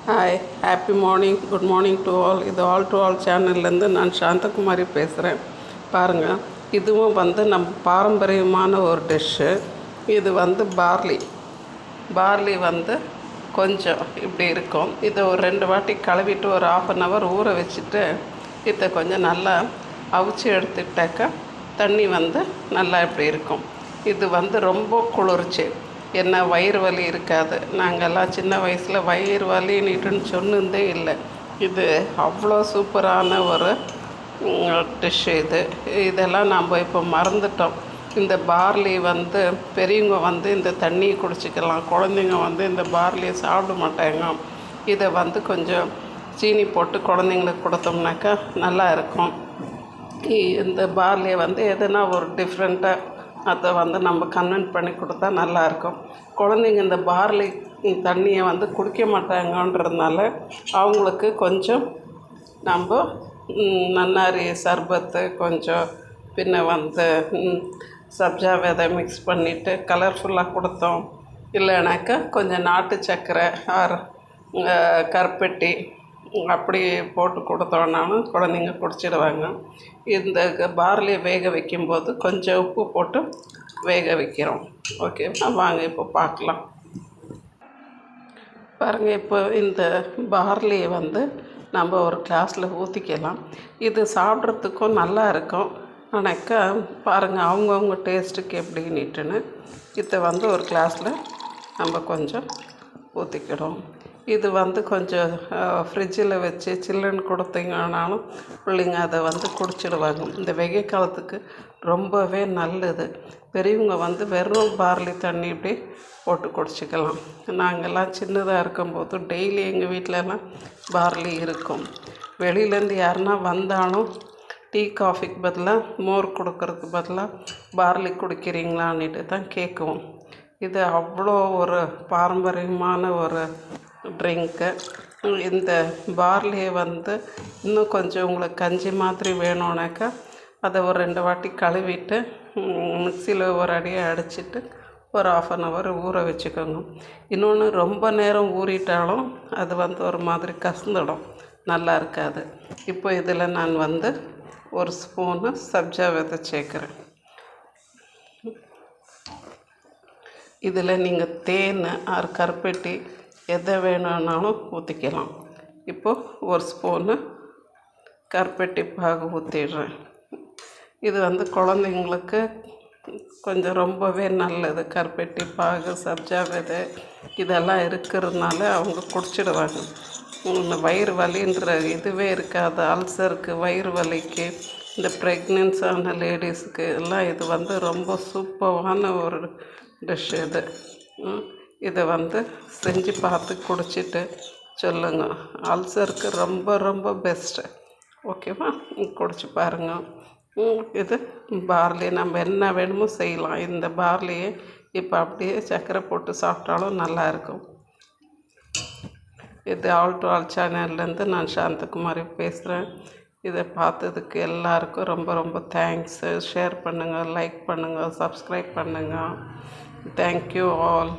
Hi, happy morning, good morning to all. இது all to all சேனல்லேருந்து நான் சாந்தகுமாரி பேசுகிறேன். பாருங்கள், இதுவும் நம்ம பாரம்பரியமான ஒரு டிஷ்ஷு. இது பார்லி கொஞ்சம் இப்படி இருக்கும். இதை ஒரு 2 வாட்டி கழுவிட்டு ஒரு 1/2 hour ஊற வச்சுட்டு இதை கொஞ்சம் நல்லா அவிச்சு எடுத்துக்கிட்டாக்கா தண்ணி நல்லா இப்படி இருக்கும். இது ரொம்ப குளிர்ச்சி, என்ன வயிறு வலி இருக்காது. நாங்கள்லாம் சின்ன வயசில் வயிறு வலின்னுட்டுன்னு சொன்னதே இல்லை. இது அவ்வளோ சூப்பரான ஒரு டிஷ்ஷு. இதெல்லாம் நம்ம இப்போ மறந்துட்டோம். இந்த பார்லி பெரியவங்க இந்த தண்ணியை குடிச்சிக்கலாம், குழந்தைங்க இந்த பார்லியை சாப்பிட மாட்டாங்க. இதை கொஞ்சம் சீனி போட்டு குழந்தைங்களுக்கு கொடுத்தோம்னாக்கா நல்லா இருக்கும். இந்த பார்லியை எதுனா ஒரு டிஃப்ரெண்ட்டாக அதை நம்ம கன்வென்ட் பண்ணி கொடுத்தா நல்லாயிருக்கும். குழந்தைங்க இந்த பார்லி தண்ணியை குடிக்க மாட்டாங்கன்றதுனால அவங்களுக்கு கொஞ்சம் நம்ம நன்னாரி சர்பத்து கொஞ்சம் சப்ஜா விதை மிக்ஸ் பண்ணிவிட்டு கலர்ஃபுல்லாக கொடுத்தோம். இல்லைனாக்கா கொஞ்சம் நாட்டு சர்க்கரை கருப்பட்டி அப்படி போட்டு கொடுத்தோன்னாலும் குழந்தைங்க குடிச்சிடுவாங்க. இந்த பார்லியை வேக வைக்கும்போது கொஞ்சம் உப்பு போட்டு வேக வைக்கிறோம். ஓகே, வாங்க இப்போ பார்க்கலாம். பாருங்கள், இப்போ இந்த பார்லியை நம்ம ஒரு கிளாஸில் ஊற்றிக்கலாம். இது சாப்பிட்றதுக்கும் நல்லா இருக்கும். ஆனாக்கா பாருங்கள், அவங்கவுங்க டேஸ்ட்டுக்கு எப்படின்னுட்டுன்னு இதை ஒரு கிளாஸில் நம்ம கொஞ்சம் ஊற்றிக்கிறோம். இது கொஞ்சம் ஃப்ரிட்ஜில் வச்சு சில்லுன்னு கொடுத்தீங்கன்னாலும் பிள்ளைங்க அதை குடிச்சிடுவாங்க. இந்த வெகை காலத்துக்கு ரொம்பவே நல்லது. பெரியவங்க வெறும் பார்லி தண்ணி இப்படி போட்டு குடிச்சிக்கலாம். நாங்கள்லாம் சின்னதாக இருக்கும்போது டெய்லி எங்கள் வீட்டிலலாம் பார்லி இருக்கும். வெளியிலேருந்து யாருன்னா வந்தாலும் டீ காஃபிக்கு பதிலாக மோர் கொடுக்கறதுக்கு பதிலாக பார்லி குடிக்கிறீங்களான்னுட்டு தான் கேட்குவோம். இது அவ்வளோ ஒரு பாரம்பரியமான ஒரு ட்ரிங்க்கு. இந்த பார்லியை இன்னும் கொஞ்சம் உங்களுக்கு கஞ்சி மாதிரி வேணும்னாக்கா அதை ஒரு 2 வாட்டி கழுவிட்டு மிக்சியில் ஒரு அடியை அடிச்சுட்டு ஒரு 1/2 hour ஊற வச்சுக்கோங்க. இன்னொன்று ரொம்ப நேரம் ஊறிட்டாலும் அது ஒரு மாதிரி கசந்துடும், நல்லா இருக்காது. இப்போ இதில் நான் 1 ஸ்பூனு சப்ஜா விதை சேர்க்குறேன். இதில் நீங்கள் தேன் கருப்பட்டி எதை வேணும்னாலும் ஊற்றிக்கலாம். இப்போது 1 ஸ்பூனு கருப்பட்டி பாகு ஊற்றிடுறேன். இது குழந்தைங்களுக்கு கொஞ்சம் ரொம்பவே நல்லது. கருப்பட்டி பாகு சப்ஜா விதை இதெல்லாம் இருக்கிறதுனால அவங்க குடிச்சிடுவாங்க. வயிறு வலின்ற இதுவே இருக்காது. அல்சருக்கு, வயிறு வலிக்கு, இந்த ப்ரெக்னென்ஸான லேடிஸுக்கு எல்லாம் இது ரொம்ப சூப்பரான ஒரு டிஷ். இதை செஞ்சு பார்த்து குடிச்சிட்டு சொல்லுங்கள். அல்சருக்கு ரொம்ப ரொம்ப பெஸ்ட்டு. ஓகேவா, குடிச்சு பாருங்கள். இது பார்லி நம்ம என்ன வேணுமோ செய்யலாம். இந்த பார்லியை இப்போ அப்படியே சர்க்கரை போட்டு சாப்பிட்டாலும் நல்லாயிருக்கும். இது ஆல் டு ஆல் சேனல்லேருந்து நான் சாந்தகுமாரி பேசுகிறேன். இதை பார்த்ததுக்கு எல்லாருக்கும் ரொம்ப ரொம்ப தேங்க்ஸு. ஷேர் பண்ணுங்கள், லைக் பண்ணுங்கள், சப்ஸ்கிரைப் பண்ணுங்கள். Thank you all.